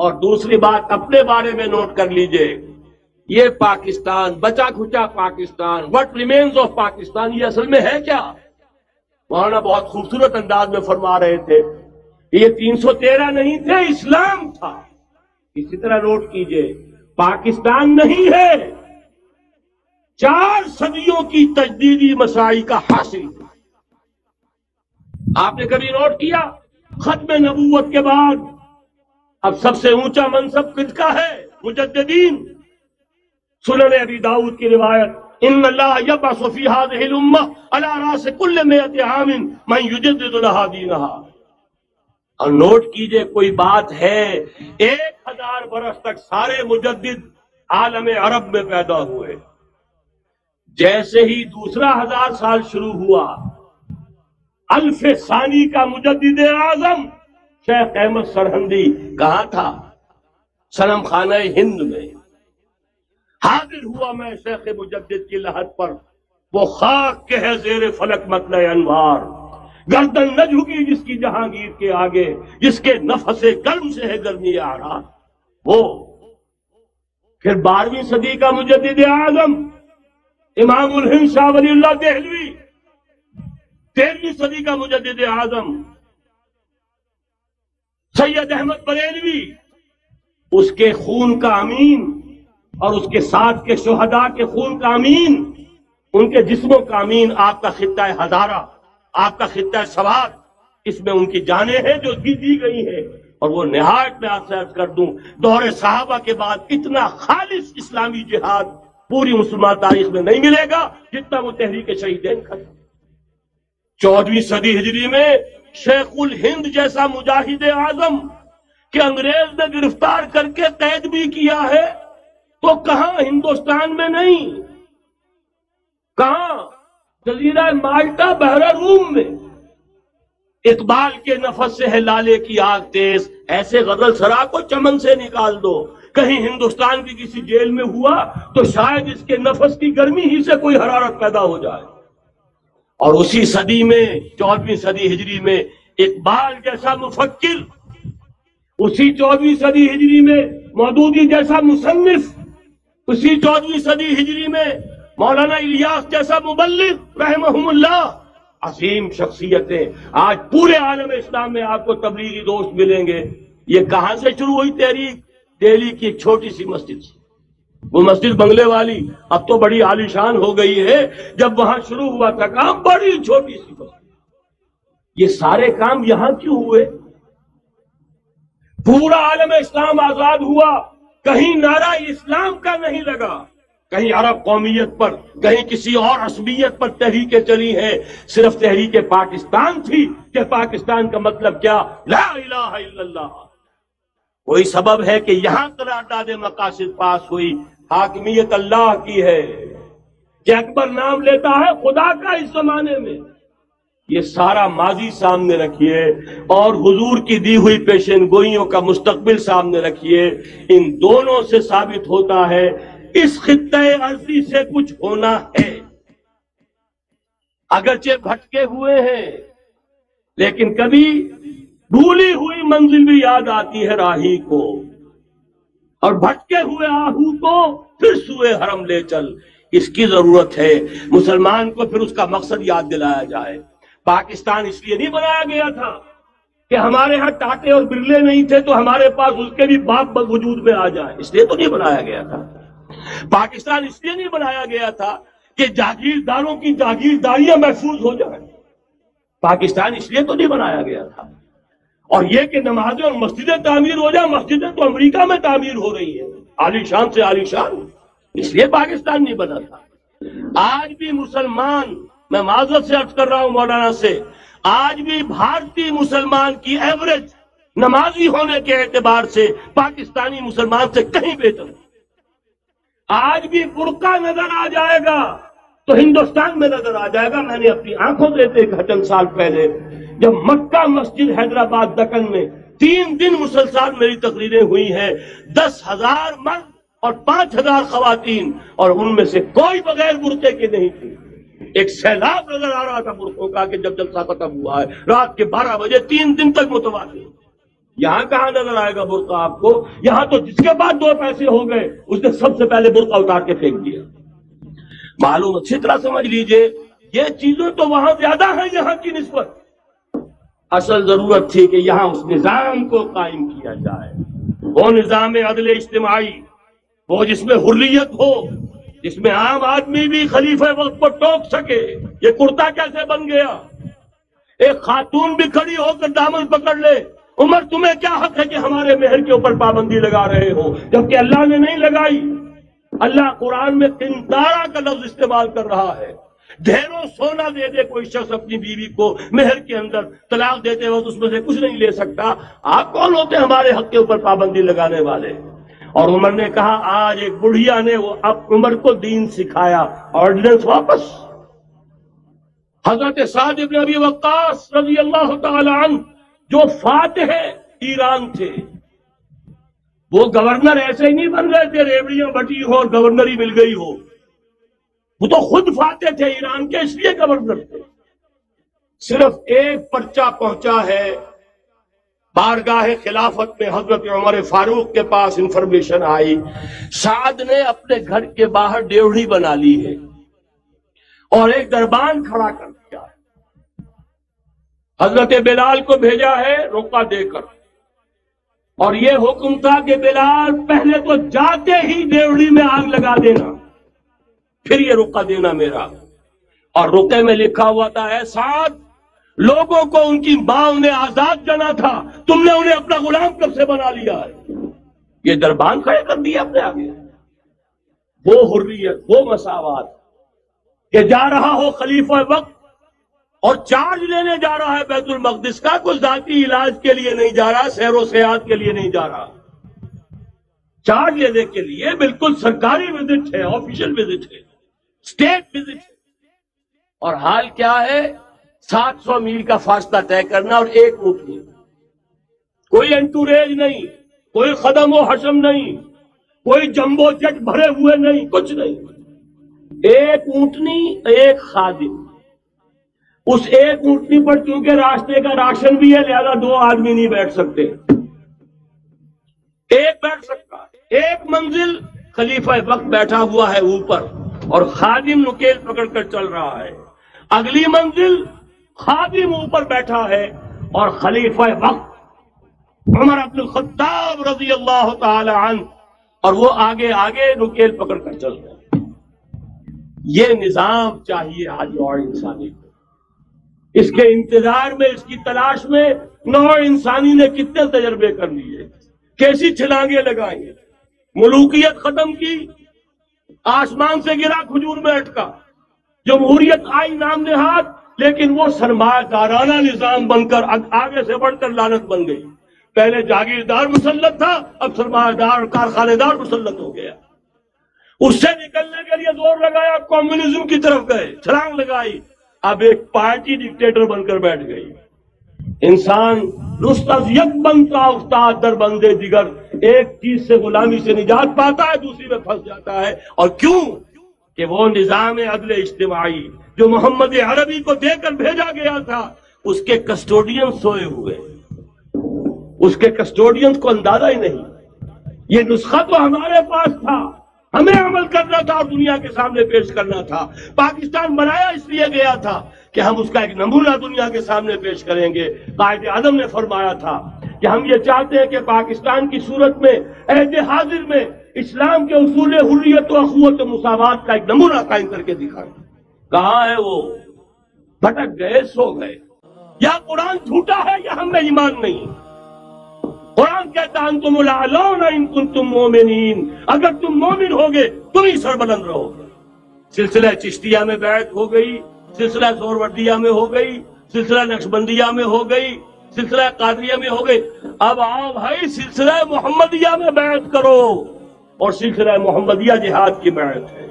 اور دوسری بات اپنے بارے میں نوٹ کر لیجئے، یہ پاکستان، بچا کھچا Pakistan, what remains of Pakistan, یہ اصل میں ہے کیا؟ مولانا بہت خوبصورت انداز میں فرما رہے تھے یہ 313 نہیں تھے، اسلام تھا۔ اسی طرح نوٹ کیجئے پاکستان نہیں ہے، 4 صدیوں کی تجدیدی مساعی کا حاصل۔ آپ نے کبھی نوٹ کیا ختم نبوت کے بعد اب سب سے اونچا منصب کس کا ہے؟ مجددین۔ سنن ابی داؤد کی روایت، ان اللہ یبعث فی هذه الامہ علی راس کل 100 عام من یجدد لها دینہا۔ اور نوٹ کیجئے کوئی بات ہے 1000 برس تک سارے مجدد عالم عرب میں پیدا ہوئے، جیسے ہی دوسرا 1000 سال شروع ہوا، الف ثانی کا مجدد اعظم شیخ احمد سرہندی کہاں تھا؟ صنم خانہ ہند میں حاضر ہوا۔ میں شیخ مجدد کی لحد پر، وہ خاک کے ہے زیر فلک مطلع انوار، گردن نہ جھکی جس کی جہانگیر کے آگے، جس کے نفس گرم سے ہے گرمی آرات۔ وہ پھر 12ویں صدی کا مجدد اعظم امام الہند شاہ ولی اللہ دہلوی، 13ویں صدی کا مجدد اعظم سید احمد بریلوی، اس کے خون کا امین اور اس کے ساتھ کے شہداء کے خون کا امین، ان کے جسموں کا امین آپ کا خطہ ہزارہ، آپ کا خطہ سوات، اس میں ان کی جانیں ہیں جو دی گئی ہیں۔ اور وہ نہایت میں آپ سے عرض کر دوں، دور صحابہ کے بعد اتنا خالص اسلامی جہاد پوری مسلمان تاریخ میں نہیں ملے گا جتنا وہ تحریک شہیدین کا۔ 14ویں صدی ہجری میں شیخ الہند جیسا مجاہد اعظم کہ انگریز نے گرفتار کر کے قید بھی کیا ہے، تو کہاں ہندوستان میں نہیں، کہاں جزیرہ مالٹا بحر روم میں۔ اقبال کے نفس سے ہے لالے کی آگ تیز، ایسے غزل سرا کو چمن سے نکال دو۔ کہیں ہندوستان کی کسی جیل میں ہوا تو شاید اس کے نفس کی گرمی ہی سے کوئی حرارت پیدا ہو جائے۔ اور اسی صدی میں 14ویں صدی ہجری میں اقبال جیسا مفکر، اسی 14ویں صدی ہجری میں مودودی جیسا مصنف، اسی 14ویں صدی ہجری میں مولانا الیاس جیسا مبلغ رحمہم اللہ، عظیم شخصیتیں آج پورے عالم اسلام میں آپ کو تبلیغی دوست ملیں گے۔ یہ کہاں سے شروع ہوئی تحریک؟ دہلی کی ایک چھوٹی سی مسجد سے، وہ مسجد بنگلے والی اب تو بڑی عالیشان ہو گئی ہے، جب وہاں شروع ہوا تھا کام بڑی چھوٹی سی مسجد۔ یہ سارے کام یہاں کیوں ہوئے؟ پورا عالم اسلام آزاد ہوا، کہیں نعرہ اسلام کا نہیں لگا، کہیں عرب قومیت پر، کہیں کسی اور عصبیت پر تحریکیں چلی ہیں، صرف تحریک پاکستان تھی کہ پاکستان کا مطلب کیا؟ لا الہ الا اللہ۔ کوئی سبب ہے کہ یہاں قرارداد مقاصد پاس ہوئی، حاکمیت اللہ کی ہے کہ اکبر نام لیتا ہے خدا کا اس زمانے میں۔ یہ سارا ماضی سامنے رکھیے اور حضور کی دی ہوئی پیشن گوئیوں کا مستقبل سامنے رکھیے، ان دونوں سے ثابت ہوتا ہے اس خطہ ارضی سے کچھ ہونا ہے۔ اگرچہ بھٹکے ہوئے ہیں لیکن کبھی بھولی ہوئی منزل بھی یاد آتی ہے راہی کو، اور بھٹکے ہوئے آہو کو پھر سوئے حرم لے چل۔ اس کی ضرورت ہے مسلمان کو، پھر اس کا مقصد یاد دلایا جائے۔ پاکستان اس لیے نہیں بنایا گیا تھا کہ ہمارے ہاں ٹاٹے اور برلے نہیں تھے تو ہمارے پاس اس کے بھی باپ وجود میں آ جائیں، اس لیے تو نہیں بنایا گیا تھا۔ پاکستان اس لیے نہیں بنایا گیا تھا کہ جاگیرداروں کی جاگیرداریاں محفوظ ہو جائیں، پاکستان اس لیے تو نہیں بنایا گیا تھا۔ اور یہ کہ نمازیں اور مسجدیں تعمیر ہو جائیں، مسجدیں تو امریکہ میں تعمیر ہو رہی ہیں، عالی شان سے عالی شان، اس لیے پاکستان نہیں بنا تھا۔ آج بھی مسلمان، میں معذرت سے عرض کر رہا ہوں مولانا سے، آج بھی بھارتی مسلمان کی ایوریج نمازی ہونے کے اعتبار سے پاکستانی مسلمان سے کہیں بہتر ہے۔ آج بھی برقع نظر آ جائے گا تو ہندوستان میں نظر آ جائے گا۔ میں نے اپنی آنکھوں سے دیکھا چند سال پہلے، جب مکہ مسجد حیدرآباد دکن میں 3 دن مسلسل میری تقریریں ہوئی ہیں، 10,000 مرد اور 5,000 خواتین، اور ان میں سے کوئی بغیر برقعے کے نہیں تھی۔ ایک سیلاب نظر آ رہا تھا برقعوں کا کہ جب جلسہ ختم ہوا ہے رات کے 12 بجے 3 دن تک متوالی۔ یہاں کہاں نظر آئے گا برقع آپ کو؟ یہاں تو جس کے بعد 2 پیسے ہو گئے اس نے سب سے پہلے برقع اتار کے پھینک دیا. معلوم اچھی طرح سمجھ لیجئے یہ چیزیں تو وہاں زیادہ ہیں یہاں کی نسبت. اصل ضرورت تھی کہ یہاں اس نظام کو قائم کیا جائے، وہ نظام عدل اجتماعی، وہ جس میں حریت ہو، جس میں عام آدمی بھی خلیفہ وقت کو ٹوک سکے. یہ کرتا کیسے بن گیا؟ ایک خاتون بھی کھڑی ہو کر دامن پکڑ لے، عمر تمہیں کیا حق ہے کہ ہمارے مہر کے اوپر پابندی لگا رہے ہو، جبکہ اللہ نے نہیں لگائی. اللہ قرآن میں قنطارہ کا لفظ استعمال کر رہا ہے. ڈھیروں سونا دے دے کوئی شخص اپنی بیوی کو مہر کے اندر، طلاق دیتے وقت اس میں سے کچھ نہیں لے سکتا. آپ کون ہوتے ہمارے حق کے اوپر پابندی لگانے والے؟ اور عمر نے کہا آج ایک بڑھیا نے وہ اب عمر کو دین سکھایا، آرڈیننس واپس. حضرت سعد بن ابی وقاص رضی اللہ تعالی عنہ جو فاتح ایران تھے، وہ گورنر ایسے ہی نہیں بن گئے تھے ریوڑیاں بٹی ہو اور گورنری مل گئی ہو. وہ تو خود فاتح تھے ایران کے، اس لیے گورنر تھے. صرف ایک پرچہ پہنچا ہے بارگاہ خلافت میں، حضرت عمر فاروق کے پاس انفارمیشن آئی سعد نے اپنے گھر کے باہر ڈیوڑی بنا لی ہے اور ایک دربان کھڑا کر دیا ہے. حضرت بلال کو بھیجا ہے رقعہ دے کر، اور یہ حکم تھا کہ بلال پہلے تو جاتے ہی ڈیوڑی میں آگ لگا دینا، پھر یہ رقعہ دینا میرا. اور رقعے میں لکھا ہوا تھا اے سعد، لوگوں کو ان کی ماں نے آزاد جانا تھا، تم نے انہیں اپنا غلام کب سے بنا لیا ہے. یہ دربان کھڑے کر دیا اپنے آگے. وہ حریت، وہ مساوات کہ جا رہا ہو خلیفہ وقت اور چارج لینے جا رہا ہے بیت المقدس کا، کوئی ذاتی علاج کے لیے نہیں جا رہا، سیر و سیاحت کے لیے نہیں جا رہا، چارج لینے کے لیے. بالکل سرکاری وزٹ ہے، آفیشل وزٹ ہے، اسٹیٹ وزٹ ہے. اور حال کیا ہے؟ 700 میل کا فاصلہ طے کرنا اور ایک اونٹنی، کوئی انٹوریج نہیں، کوئی خدم و حشم نہیں، کوئی جمبو جٹ بھرے ہوئے نہیں، کچھ نہیں. ایک اونٹنی، ایک خادم. اس ایک اونٹنی پر چونکہ راستے کا راشن بھی ہے لہذا 2 آدمی نہیں بیٹھ سکتے، ایک بیٹھ سکتا. ایک منزل خلیفہ وقت بیٹھا ہوا ہے اوپر اور خادم نکیل پکڑ کر چل رہا ہے. اگلی منزل خادم اوپر بیٹھا ہے اور خلیفہ وقت عمر بن الخطاب رضی اللہ تعالی عنہ اور وہ آگے آگے نکیل پکڑ کر چل رہے ہیں. یہ نظام چاہیے آج اور انسانی کو. اس کے انتظار میں، اس کی تلاش میں نوع انسانی نے کتنے تجربے کر لیے، کیسی چھلانگیں لگائیں. ملوکیت ختم کی، آسمان سے گرا کھجور میں اٹکا. جمہوریت آئی نام نہاد، لیکن وہ سرمایہ دارانہ نظام بن کر آگے سے بڑھ کر لعنت بن گئی. پہلے جاگیردار مسلط تھا، اب سرمایہ دار کارخانے دار مسلط ہو گیا. اس سے نکلنے کے لیے زور لگایا، کمیونزم کی طرف گئے، چھلانگ لگائی، اب ایک پارٹی ڈکٹیٹر بن کر بیٹھ گئی. انسان رست از یک بنتا استاد در بندے دیگر، ایک چیز سے غلامی سے نجات پاتا ہے، دوسری میں پھنس جاتا ہے. اور کیوں؟ کہ وہ نظام عدل اجتماعی جو محمد عربی کو دے کر بھیجا گیا تھا، اس کے کسٹوڈین سوئے ہوئے، اس کے کسٹوڈین کو اندازہ ہی نہیں. یہ نسخہ تو ہمارے پاس تھا، ہمیں عمل کرنا تھا اور دنیا کے سامنے پیش کرنا تھا. پاکستان بنایا اس لیے گیا تھا کہ ہم اس کا ایک نمونہ دنیا کے سامنے پیش کریں گے. قائد اعظم نے فرمایا تھا کہ ہم یہ چاہتے ہیں کہ پاکستان کی صورت میں عہد حاضر میں اسلام کے اصول حریت و اخوت و مساوات کا ایک نمونہ قائم کر کے دکھائیں. کہاں ہے وہ؟ بھٹک گئے، سو گئے. یا قرآن جھوٹا ہے یا ہم میں ایمان نہیں. قرآن کہتا ہے انتم الاعلون ان کنتم مومنین، اگر تم مومن ہوگے تم ہی سربلند رہو گے. سلسلہ چشتیہ میں بیعت ہو گئی، سلسلہ سہروردیہ میں ہو گئی، سلسلہ نقشبندیہ میں ہو گئی، سلسلہ قادریہ میں ہو گئی. اب آؤ بھائی سلسلہ محمدیہ میں بیعت کرو، اور سلسلہ محمدیہ جہاد کی بیعت ہے.